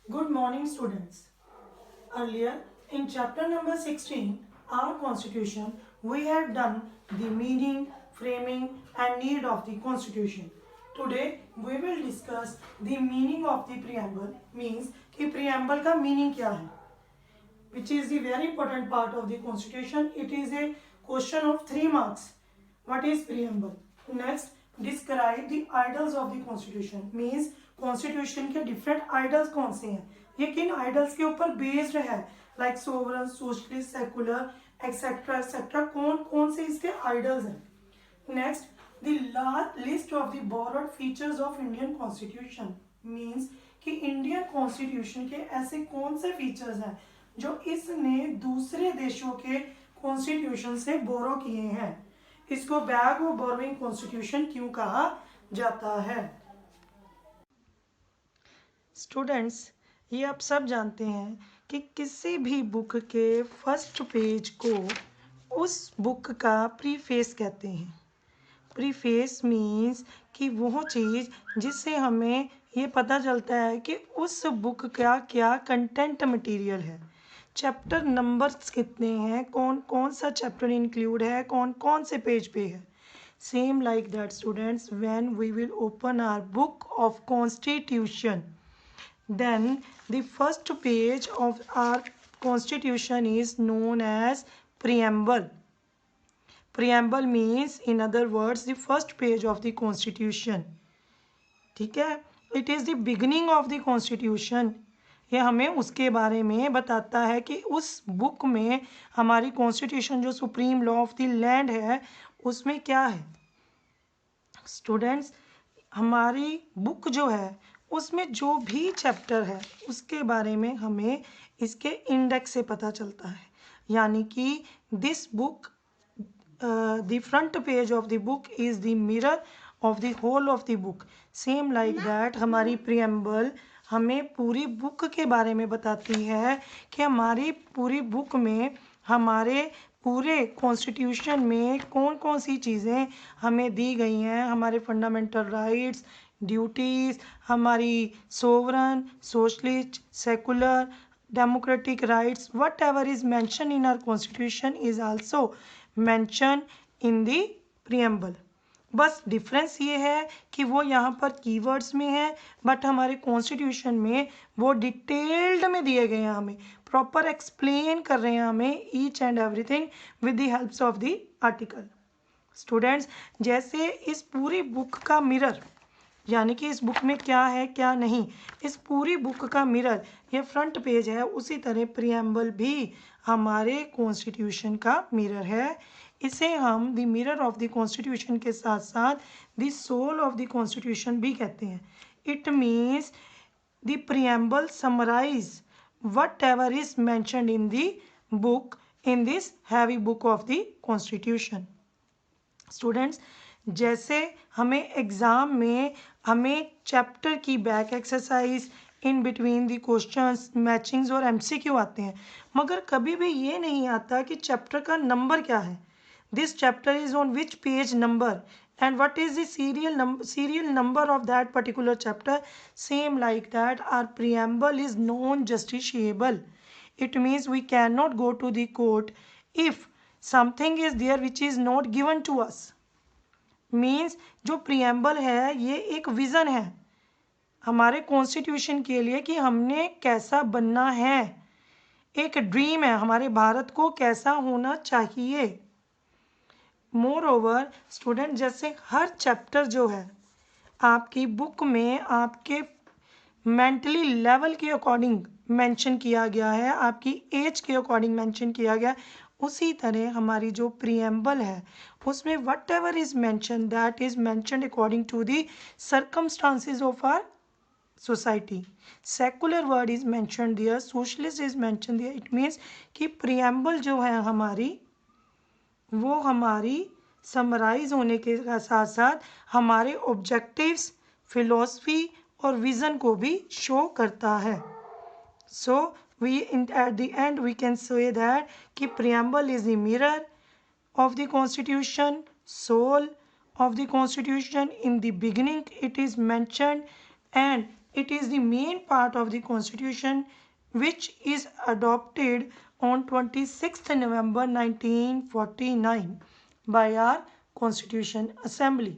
Good morning, students. Earlier, in chapter number 16, our constitution, we have done the meaning, framing, and need of the constitution. Today, we will discuss the meaning of the preamble, means कि preamble का meaning क्या है, which is the very important part of the constitution. It is a question of 3 marks. What is preamble? Next, describe the idols of the constitution. Means constitution के different idols कौन से हैं, ये किन idols के ऊपर based है, like sovereign, socialist, secular, etc etc, कौन कौन से इसके idols हैं. Next, the list of the borrowed features of Indian Constitution. Means कि इंडियन कॉन्स्टिट्यूशन के ऐसे कौन से फीचर्स हैं जो इसने दूसरे देशों के कॉन्स्टिट्यूशन से बोरो किए हैं. इसको बैग ऑफ बोरोइंग कॉन्स्टिट्यूशन क्यों कहा जाता है. स्टूडेंट्स, ये आप सब जानते हैं कि किसी भी बुक के फर्स्ट पेज को उस बुक का प्रीफेस कहते हैं. प्रीफेस मीन्स कि वो चीज़ जिससे हमें ये पता चलता है कि उस बुक का क्या कंटेंट मटेरियल है, चैप्टर नंबर्स कितने हैं, कौन कौन सा चैप्टर इंक्लूड है, कौन कौन से पेज पे है. Same like that students, when we will open our book of constitution, then the first page of our constitution is known as preamble. Preamble means, in other words, the first page of the constitution. ठीक है, it is the beginning of the constitution. ये हमें उसके बारे में बताता है कि उस बुक में हमारी कॉन्स्टिट्यूशन जो supreme law of the land है उसमें क्या है. स्टूडेंट्स, हमारी बुक जो है उसमें जो भी चैप्टर है उसके बारे में हमें इसके इंडेक्स से पता चलता है. यानी कि this book, the front page of the book is the mirror of the whole of the book. Same like that, हमारी preamble हमें पूरी बुक के बारे में बताती है कि हमारी पूरी बुक में हमारे पूरे कॉन्स्टिट्यूशन में कौन कौन सी चीज़ें हमें दी गई हैं. हमारे फंडामेंटल राइट्स, ड्यूटीज़, हमारी sovereign, socialist, secular, democratic rights, whatever is mentioned in our constitution is also mentioned in the preamble. बस डिफरेंस ये है कि वो यहाँ पर कीवर्ड्स में है, बट हमारे कॉन्स्टिट्यूशन में वो डिटेल्ड में दिए गए हैं, हमें प्रॉपर एक्सप्लेन कर रहे हैं हमें each and everything with the helps of the article. Students, जैसे इस पूरी बुक का मिरर, यानी कि इस बुक में क्या है क्या नहीं, इस पूरी बुक का मिरर ये फ्रंट पेज है, उसी तरह प्रियम्बल भी हमारे कॉन्स्टिट्यूशन का मिरर है. इसे हम the mirror of the constitution के साथ साथ the soul of the constitution भी कहते हैं. It means the preamble summarise whatever is mentioned in the book, in this heavy book of the constitution. Students, जैसे हमें एग्ज़ाम में हमें चैप्टर की back exercise, in between the questions, matchings और MCQ आते हैं, मगर कभी भी ये नहीं आता कि चैप्टर का नंबर क्या है. This chapter is on which page number and what is the serial number of that particular chapter. Same like that, our preamble is non-justiciable. It means we cannot go to the court if something is there which is not given to us. Means जो preamble है ये एक vision है हमारे constitution के लिए कि हमने कैसा बनना है, एक ड्रीम है हमारे भारत को कैसा होना चाहिए. मोर ओवर स्टूडेंट, जैसे हर चैप्टर जो है आपकी बुक में आपके मेंटली लेवल के अकॉर्डिंग मेंशन किया गया है, आपकी एज के अकॉर्डिंग मेंशन किया गया, उसी तरह हमारी जो प्रियम्बल है उसमें whatever is mention that is mentioned according to the circumstances of our society. Secular word is mention there, socialist is mention there. It means कि प्रियम्बल जो है हमारी वो हमारी समराइज होने के साथ साथ हमारे ऑब्जेक्टिव्स, फिलॉसफी और विज़न को भी शो करता है. सो at the end we can say that कि preamble is the mirror of the constitution, soul of the constitution. In the beginning it is mentioned and it is the main part of the constitution which is adopted on 26th November 1949 by our Constitution Assembly.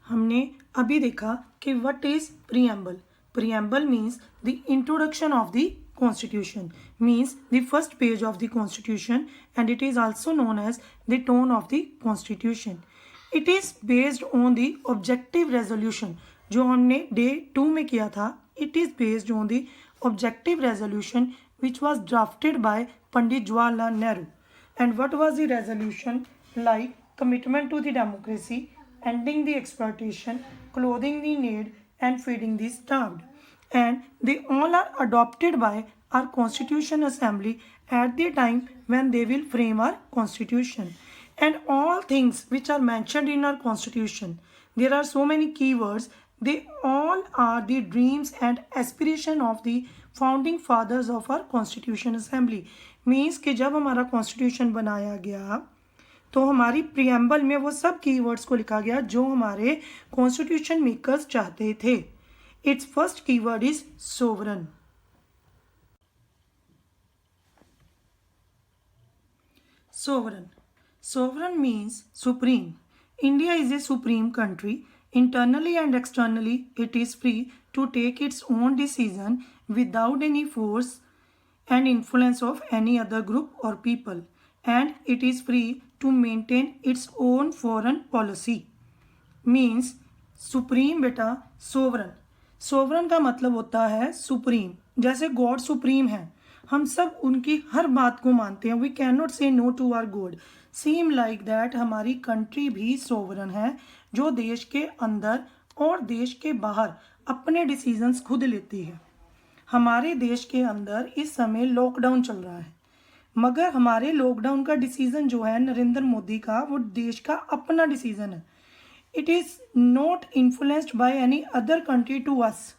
हमने अभी देखा कि what is preamble. Preamble means the introduction of the constitution, means the first page of the constitution, and it is also known as the tone of the constitution. It is based on the objective resolution. जो हमने day 2 में किया था, it is based on the objective resolution which was drafted by Pandit Jawaharlal Nehru. And what was the resolution? Like commitment to the democracy, ending the exploitation, clothing the need, and feeding the starved. And they all are adopted by our Constitution Assembly at the time when they will frame our Constitution. And all things which are mentioned in our Constitution, there are so many keywords, they all are the dreams and aspiration of the founding fathers of our Constitution Assembly. Means कि जब हमारा Constitution बनाया गया तो हमारी preamble में वो सब कीवर्ड्स को लिखा गया जो हमारे कॉन्स्टिट्यूशन मेकर्स चाहते थे. Its first keyword is sovereign. Sovereign. Sovereign means supreme. India is a supreme country. Internally and externally it is free to take its own decision without any force and influence of any other group or people, and it is free to maintain its own foreign policy. Means supreme बेटा sovereign. Sovereign का मतलब होता है supreme. जैसे God supreme है, हम सब उनकी हर बात को मानते हैं. We can not say no to our god. Same like that हमारी कंट्री भी सोवरन है, जो देश के अंदर और देश के बाहर अपने डिसीजंस खुद लेती है. हमारे देश के अंदर इस समय लॉकडाउन चल रहा है, मगर हमारे लॉकडाउन का डिसीजन जो है नरेंद्र मोदी का, वो देश का अपना डिसीजन है. It is not influenced by any other country to us.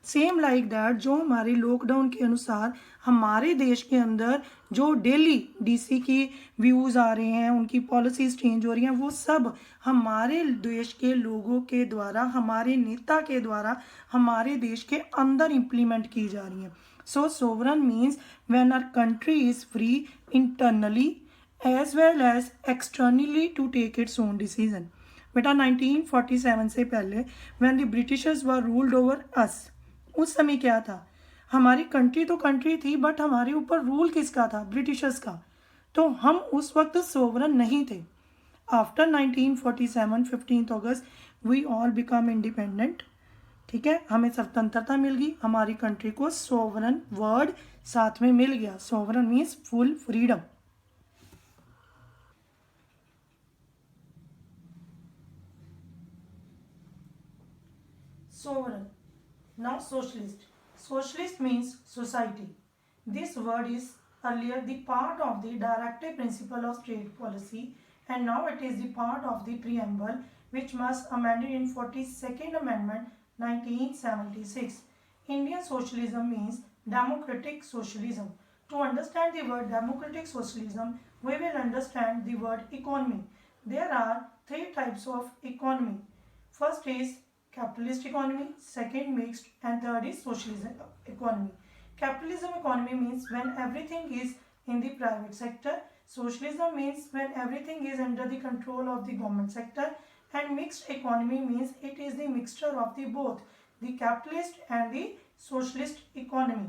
Same like that जो हमारे लॉकडाउन के अनुसार हमारे देश के अंदर जो डेली डीसी की व्यूज़ आ रहे हैं, उनकी पॉलिसीज़ चेंज हो रही हैं, वो सब हमारे देश के लोगों के द्वारा, हमारे नेता के द्वारा हमारे देश के अंदर इम्प्लीमेंट की जा रही हैं. So sovereign means when our country is free internally as well as externally to take its own decision. बेटा 1947 से पहले when the Britishers were ruled over us, उस समय क्या था? हमारी कंट्री तो कंट्री थी, बट हमारे ऊपर रूल किसका था? ब्रिटिशर्स का. तो हम उस वक्त सोवरन नहीं थे. आफ्टर 1947 15 अगस्त वी ऑल बिकम इंडिपेंडेंट. ठीक है, हमें स्वतंत्रता मिल गई, हमारी कंट्री को सोवरन वर्ड साथ में मिल गया. Sovereign means full freedom. Sovereign. Now socialist. Socialist means society. This word is earlier the part of the directive principle of state policy, and now it is the part of the preamble which was amended in 42nd Amendment 1976. Indian socialism means democratic socialism. To understand the word democratic socialism, we will understand the word economy. There are three types of economy. First is capitalist economy, second mixed, and third is socialism economy. Capitalism economy means when everything is in the private sector. Socialism means when everything is under the control of the government sector. And mixed economy means it is the mixture of the both, the capitalist and the socialist economy.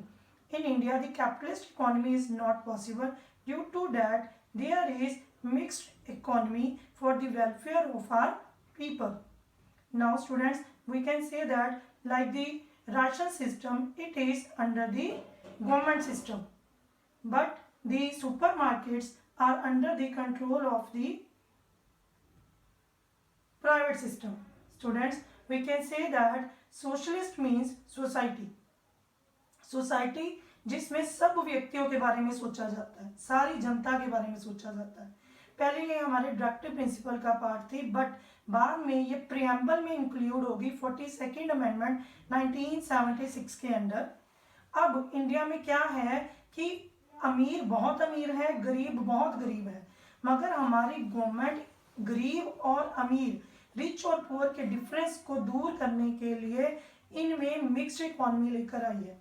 In India, the capitalist economy is not possible. Due to that, there is mixed economy for the welfare of our people. Now students, we can say that like the ration system, it is under the government system, but the supermarkets are under the control of the private system. Students, we can say that socialist means society. Society जिसमें सब व्यक्तियों के बारे में सोचा जाता है, सारी जनता के बारे में सोचा जाता है. पहले ये हमारे डायरेक्टिव प्रिंसिपल का पार्ट थी, बट बाद में ये प्रियम्बल में इंक्लूड होगी 42nd अमेंडमेंट 1976 के अंडर। अब इंडिया में क्या है कि अमीर बहुत अमीर है, गरीब बहुत गरीब है, मगर हमारी गवर्नमेंट गरीब और अमीर, रिच और पुअर के डिफरेंस को दूर करने के लिए इनमें मिक्स्ड इकोनॉमी लेकर आई है।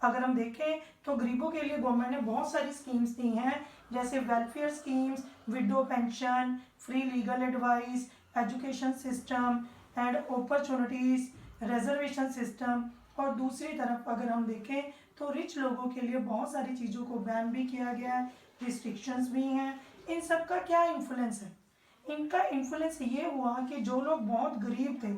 अगर हम देखें तो गरीबों के लिए गवर्नमेंट ने बहुत सारी स्कीम्स दी हैं, जैसे welfare schemes, window pension, free legal advice, education system and opportunities, reservation system. और दूसरी तरफ अगर हम देखें तो रिच लोगों के लिए बहुत सारी चीज़ों को बैन भी किया गया है, रिस्ट्रिक्शंस भी हैं। इन सब का क्या इन्फ्लुएंस है? इनका इन्फ्लुएंस ये हुआ कि जो लोग बहुत गरीब थे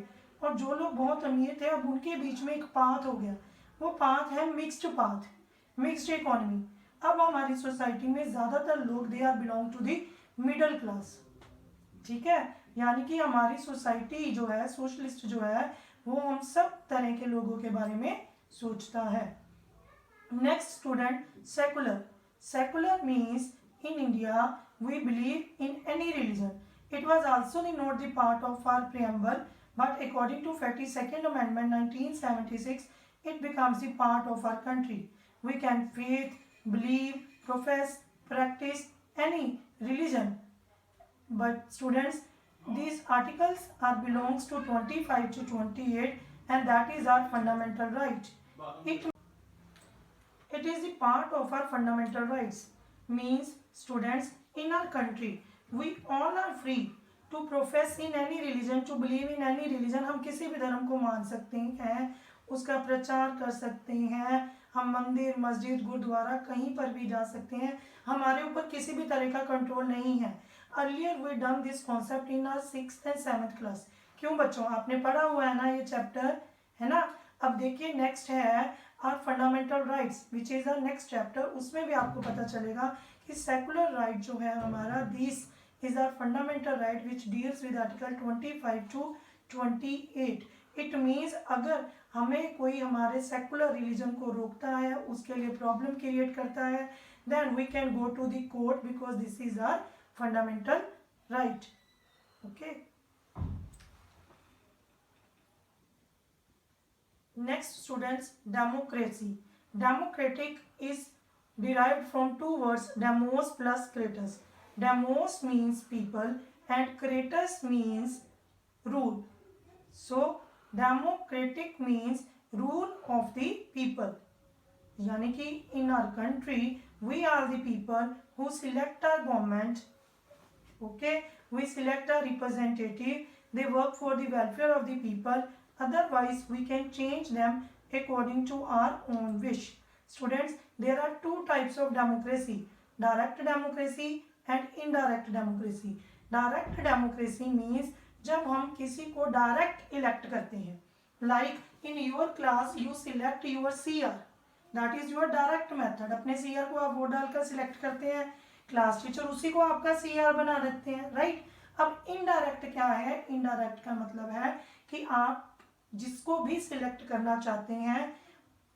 और जो लोग बहुत अमीर थे, अब उनके बीच में एक पाथ हो गया। वो पाथ है मिक्स्ड पाथ, मिक्स्ड इकोनॉमी। अब हमारी सोसाइटी में ज़्यादातर लोग they are belong to the middle class, ठीक है। यानी कि हमारी सोसाइटी जो है, सोशलिस्ट जो है, वो हम सब तरह के लोगों के बारे में सोचता है। Next student, secular. Secular means in India we believe in any religion. It was also not the part of our preamble, but according to 42nd Amendment 1976, it becomes the part of our country. We can faith, believe, profess, practice any religion. But students, these articles are belongs to 25 to 28, and that is our fundamental right. It is the part of our fundamental rights. Means students, in our country we all are free to profess in any religion, to believe in any religion. हम किसी भी धर्म को मान सकते हैं, उसका प्रचार कर सकते हैं, हम मंदिर, मस्जिद, गुरुद्वारा कहीं पर भी जा सकते हैं, हमारे ऊपर किसी भी तरह का कंट्रोल नहीं है। Earlier we done this concept in our 6th and 7th class. क्यों बच्चों, आपने पढ़ा हुआ है ना ये चैप्टर, है ना। अब देखिए नेक्स्ट है our fundamental rights, which is our next chapter. उसमें भी आपको पता चलेगा कि सेकुलर राइट जो है हमारा, this is our fundamental right which deals with article 25 to 28। It means अगर हमें कोई हमारे सेकुलर रिलीजन को रोकता है, उसके लिए प्रॉब्लम क्रिएट करता है, then we can go to the court because this is our fundamental right. Okay, next students, democracy. Democratic is derived from two words, demos plus kratos. Demos means people and kratos means rule. So democratic means rule of the people. यानी कि in our country we are the people who select our government. Okay, we select our representative, they work for the welfare of the people. Otherwise we can change them according to our own wish. Students, there are two types of democracy, direct democracy and indirect democracy. Direct democracy means जब हम किसी को direct elect करते हैं, like in your class you select your CR, that is your direct method. अपने CR को आप vote डालकर सिलेक्ट करते हैं, क्लास टीचर उसी को आपका CR बना देते हैं, राइट। अब इनडायरेक्ट क्या है? इनडायरेक्ट का मतलब है कि आप जिसको भी सिलेक्ट करना चाहते हैं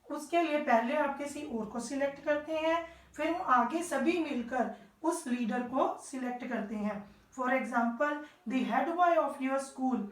उसके लिए पहले आप किसी और को सिलेक्ट करते हैं, फिर वो आगे सभी मिलकर उस लीडर को सिलेक्ट करते हैं। For example, the head boy of your school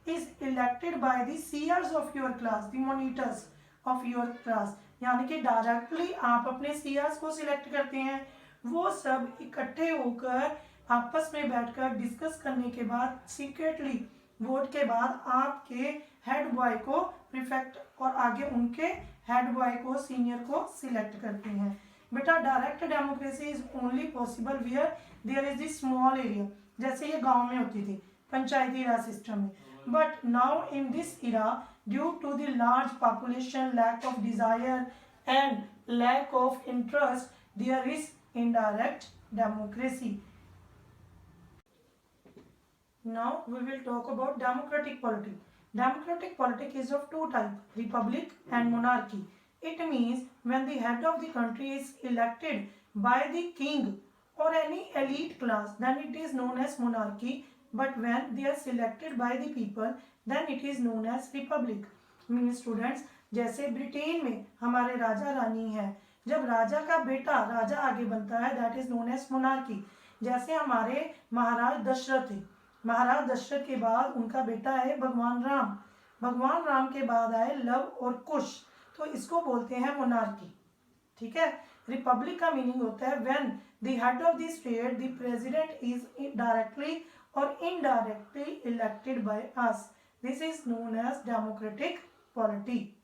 is elected by the seniors of your class, the monitors of your class. यानी कि डायरेक्टली आप अपने सीयर्स को सिलेक्ट करते हैं, वो सब इकट्ठे होकर आपस में बैठकर डिस्कस करने के बाद सीक्रेटली वोट के बाद आपके हेड बॉय को प्रीफेक्ट और आगे उनके हेड बॉय को, सीनियर को सिलेक्ट करते हैं। बेटा direct democracy is only possible where there is the small area, जैसे ये गांव में होती थी पंचायती राज सिस्टम में। But now in this era, due to the large population, lack of desire and lack of interest, there is indirect democracy. Now we will talk about democratic politics. Democratic politics is of two types, republic and monarchy. It means when the head of the country is elected by the king or any elite class, then it is known as monarchy. But when they are selected by the people, then it is known as republic. Means students, जैसे Britain में हमारे राजा रानी है, जब राजा का बेटा राजा आगे बनता है, that is known as monarchy. जैसे हमारे महाराज दशरथ थे, महाराज दशरथ के बाद उनका बेटा है भगवान राम, भगवान राम के बाद आए लव और कुश, तो इसको बोलते हैं मोनार्की। ठीक है। रिपब्लिक का मीनिंग होता है when the head of the state the president is directly और indirectly elected by us, this is known as democratic polity.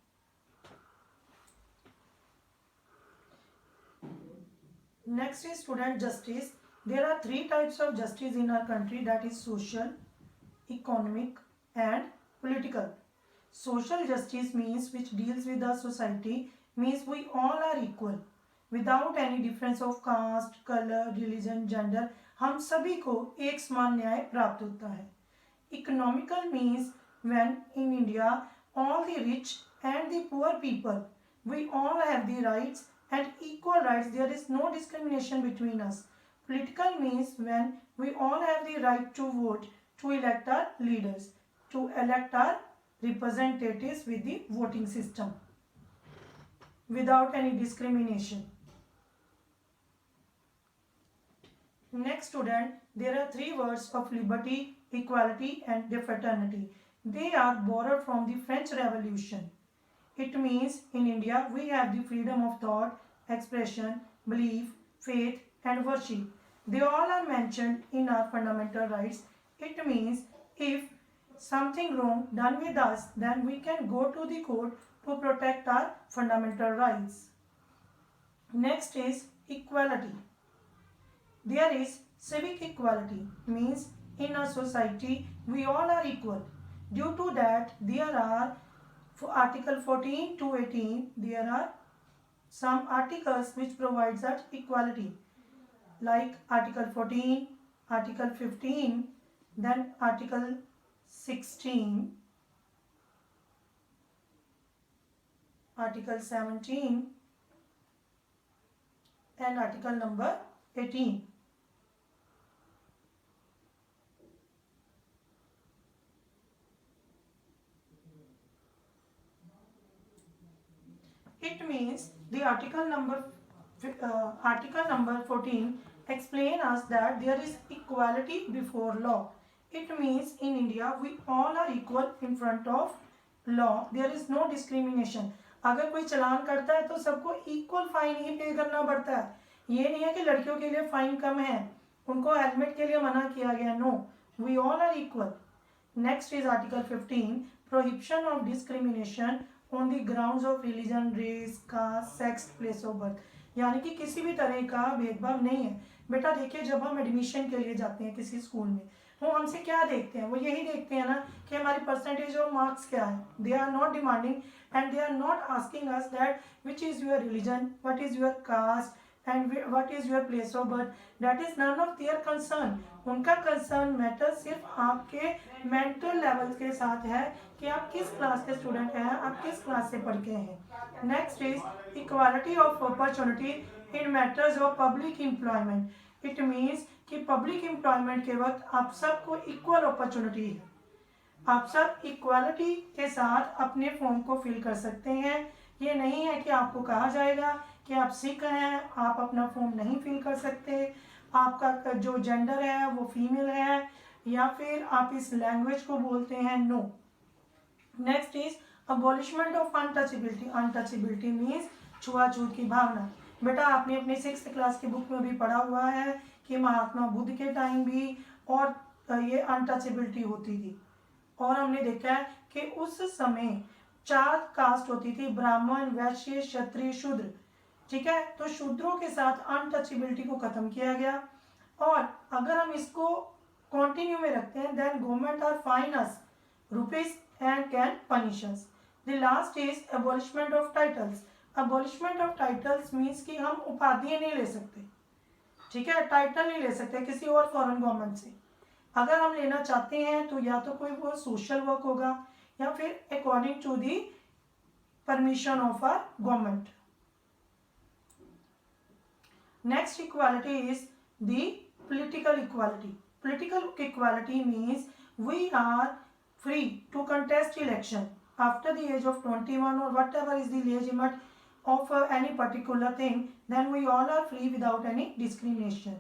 Next is student justice. There are three types of justice in our country, that is social, economic and political. Social justice means which deals with the society, means we all are equal without any difference of caste, color, religion, gender. हम सभी को एक समान न्याय प्राप्त होता है। Economical means when in India all the rich and the poor people, we all have the rights and equal rights, there is no discrimination between us. Political means when we all have the right to vote, to elect our leaders, to elect our representatives with the voting system without any discrimination. Next student, there are three words of liberty, equality and fraternity. They are borrowed from the French Revolution. It means in India we have the freedom of thought, expression, belief, faith and worship. They all are mentioned in our fundamental rights. It means if something wrong done with us, then we can go to the court to protect our fundamental rights. Next is equality. There is civic equality, means in a society we all are equal. Due to that there are Article 14 to 18, there are some articles which provides that equality, like Article 14, Article 15, then Article 16, Article 17 and Article number 18. It means the article number 14 explain us that there is equality before law. It means in India we all are equal in front of law. There is no discrimination. अगर कोई चलान करता है तो सबको equal fine ही पे करना पड़ता है। ये नहीं है कि लड़कियों के लिए फाइन कम है, उनको हेलमेट के लिए मना किया गया। No, we all are equal. Next is article 15, prohibition of discrimination on the grounds of religion, race, caste, sex, place of birth, यानी कि किसी भी तरह का भेदभाव नहीं है। बेटा देखिए, जब हम एडमिशन के लिए जाते हैं किसी स्कूल में, वो हमसे क्या देखते हैं? वो यही देखते हैं ना कि हमारी परसेंटेज और मार्क्स क्या है। They are not demanding and they are not asking us that which is your religion, what is your caste and what is your place of birth. That is none of their concern. उनका concern matter सिर्फ आपके mental level के साथ है कि आप किस class के स्टूडेंट हैं, आप किस क्लास से पढ़ के हैं। Next is equality of opportunity in matters of public employment. It means कि पब्लिक एम्प्लॉयमेंट के वक्त आप सबको इक्वल अपॉर्चुनिटी है, आप सब इक्वालिटी के साथ अपने फॉर्म को फिल कर सकते हैं। ये नहीं है कि आपको कहा जाएगा कि आप सिख हैं, आप अपना फॉर्म नहीं फिल कर सकते, आपका जो जेंडर है वो फीमेल है, या फिर आप इस लैंग्वेज को बोलते हैं। No. Next is abolishment of untouchability. Untouchability means छुआछूत की भावना। बेटा आपने अपने 6th क्लास की बुक में भी पढ़ा हुआ है कि महात्मा बुद्ध के टाइम भी और ये अनटचेबिलिटी होती थी, और हमने देखा है कि उस समय 4 कास्ट होती थी, ब्राह्मण, वैश्य, क्षत्रिय, शूद्र। ठीक है, तो शूद्रों के साथ अनटचेबिलिटी को खत्म किया गया, और अगर हम इसको कंटिन्यू में रखते हैं then government are fine us rupees and can punish us. The last is abolishment of titles. Abolishment of titles means कि हम उपाधियां नहीं ले सकते। ठीक है, टाइटल नहीं ले सकते किसी और फॉरेन गवर्नमेंट से। अगर हम लेना चाहते हैं तो या तो कोई वो सोशल वर्क होगा या फिर according to the permission of our government. Next equality is the political equality. Political equality means we are free to contest election after the age of 21 or whatever is the age limit of any particular thing, then we all are free without any discrimination.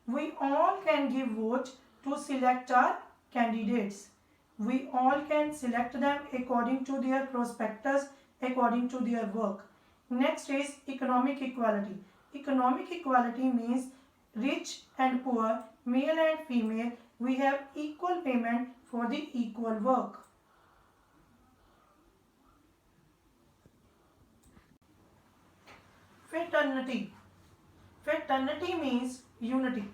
We all can give vote to select our candidates. We all can select them according to their prospectus, according to their work. Next is economic equality. Economic equality means rich and poor, male and female, we have equal payment for the equal work. Fraternity. Fraternity means unity.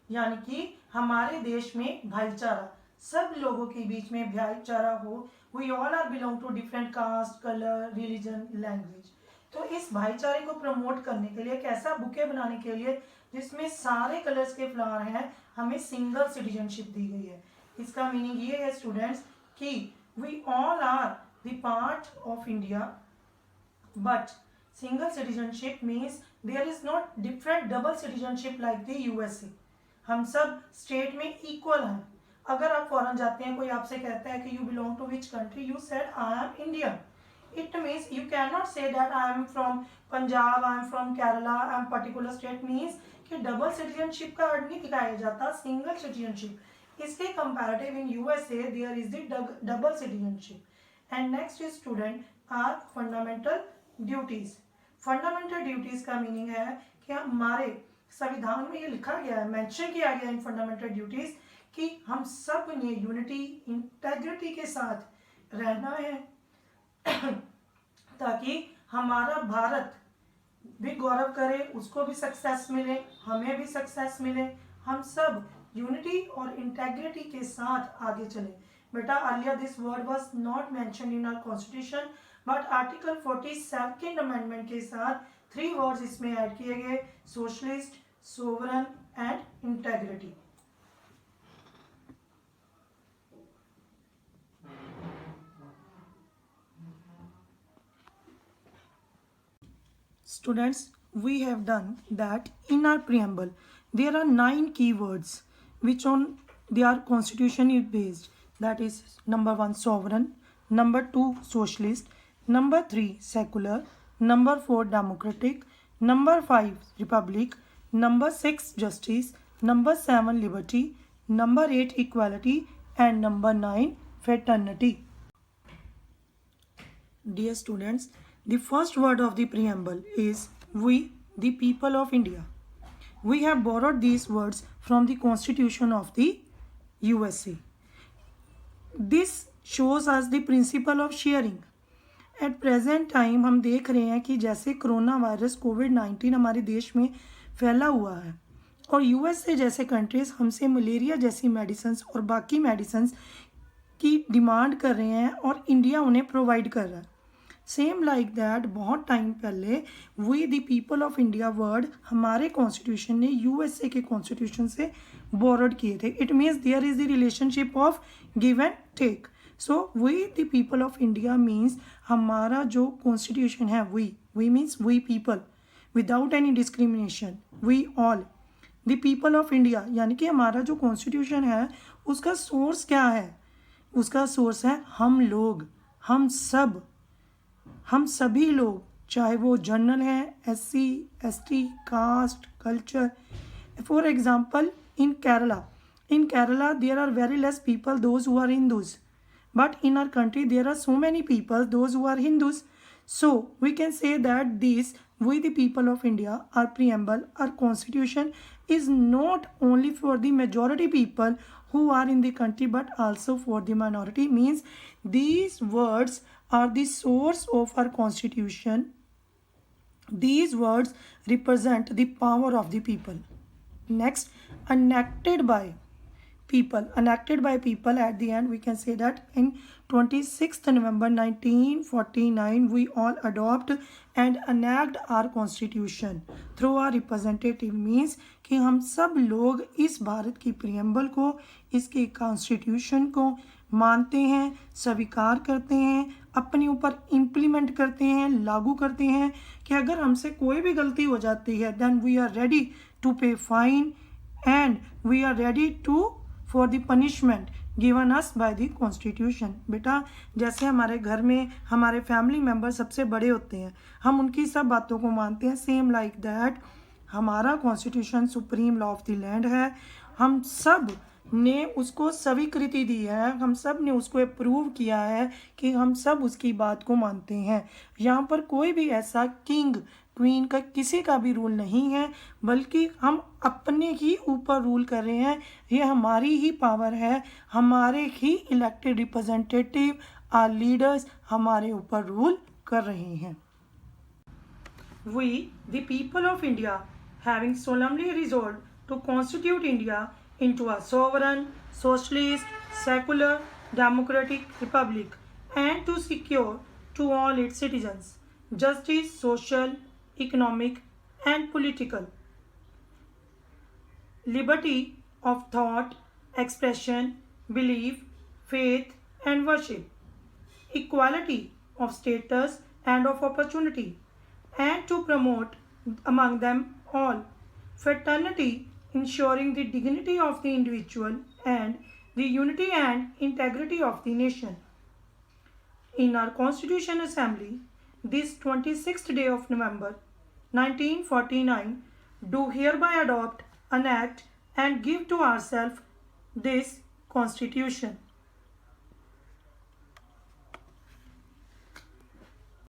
यानी कि हमारे देश में भाईचारा, सब लोगों के बीच में भाईचारा हो. We all are belong to different caste, colour, religion, language. तो इस भाईचारे को प्रमोट करने के लिए, एक ऐसा बुके बनाने के लिए जिसमें सारे कलर्स के फ्लावर हैं, हमें सिंगल सिटीजनशिप दी गई है. इसका मीनिंग ये है स्टूडेंट्स कि we all are the part of India, but single citizenship means there is not different double citizenship like the USA. हम सब स्टेट में इक्वल हैं. अगर आप फॉरेन जाते हैं, कोई आपसे कहता है कि you belong to which country, you said I am Indian. It means you can not say that I am from Punjab, I am from Kerala, I am particular state. Means कि डबल सिटीजनशिप का अर्थ नहीं दिखाया जाता, सिंगल सिटीजनशिप. इसके comparative in USA there is the double citizenship. And next is student our fundamental duties. Fundamental duties का meaning है कि हमारे संविधान में ये लिखा गया है, मेंशन किया गया इन फंडामेंटल ड्यूटीज कि हम सब ने यूनिटी, इंटेग्रिटी के साथ रहना है ताकि हमारा भारत भी गौरव करे, उसको भी सक्सेस मिले, हमें भी सक्सेस मिले. हम सब यूनिटी और इंटेग्रिटी के साथ आगे चले. बेटा earlier this word was not mentioned in our constitution, but article 42 amendment के साथ 3 वर्ड्स इसमें ऐड किए गए, socialist, sovereign and integrity. Students, we have done that in our preamble there are 9 keywords which on their constitution is based. That is number 1 sovereign, number 2 socialist, number 3 secular, number 4 democratic, number 5 republic, number 6 justice, number 7 liberty, number 8 equality, and number 9 fraternity. Dear students, the first word of the preamble is we, the people of India. We have borrowed these words from the Constitution of the USA. This shows us the principle of sharing. At present time हम देख रहे हैं कि जैसे corona virus कोविड-19 हमारे देश में फैला हुआ है और यूएसए जैसे कंट्रीज हमसे मलेरिया जैसी मेडिसिन्स और बाकी मेडिसिन्स की डिमांड कर रहे हैं और इंडिया उन्हें प्रोवाइड कर रहा है. सेम लाइक दैट बहुत टाइम पहले we the people of India word हमारे कॉन्स्टिट्यूशन ने यूएसए के कॉन्स्टिट्यूशन से बोरोड किए थे. It means there is the relationship of give and take. So we the people of India means हमारा जो कॉन्स्टिट्यूशन है, we means we people without any discrimination, we all the people of India, यानी कि हमारा जो constitution है उसका source क्या है? उसका सोर्स है हम लोग, हम सब, हम सभी लोग, चाहे वो जनरल हैं, SC, ST, caste, culture. For example in Kerala there are very less people those who are Hindus, but in our country there are so many people those who are Hindus. So we can say that this we the people of India, our preamble, our constitution is not only for the majority people who are in the country but also for the minority. Means these words are the source of our constitution. These words represent the power of the people. Next, enacted by people. Enacted by people, at the end we can say that in 26th November 1949 we all adopt and enact our constitution through our representative. means कि हम सब लोग इस भारत की preamble को, इसके constitution को मानते हैं, स्वीकार करते हैं, अपने ऊपर इम्प्लीमेंट करते हैं, लागू करते हैं कि अगर हमसे कोई भी गलती हो जाती है then we are ready to pay fine and we are ready to for the punishment given us by the constitution. बेटा जैसे हमारे घर में हमारे फैमिली मेम्बर सबसे बड़े होते हैं, हम उनकी सब बातों को मानते हैं. सेम लाइक दैट हमारा constitution supreme law of the land है। हम सब ने उसको स्वीकृति दी है, हम सब ने उसको अप्रूव किया है कि हम सब उसकी बात को मानते हैं। यहाँ पर कोई भी ऐसा किंग क्वीन का किसी का भी रूल नहीं है, बल्कि हम अपने ही ऊपर रूल कर रहे हैं। ये हमारी ही पावर है, हमारे ही इलेक्टेड रिप्रेजेंटेटिव आर लीडर्स हमारे ऊपर रूल कर रहे हैं। We, the people of India, having solemnly resolved to constitute India into a sovereign, socialist, secular, democratic republic, and to secure to all its citizens justice, social, economic, and political liberty of thought, expression, belief, faith, and worship, equality of status and of opportunity, and to promote among them all fraternity, ensuring the dignity of the individual and the unity and integrity of the nation. In our Constitution Assembly, this 26th day of November 1949, do hereby adopt, enact, and give to ourselves this Constitution.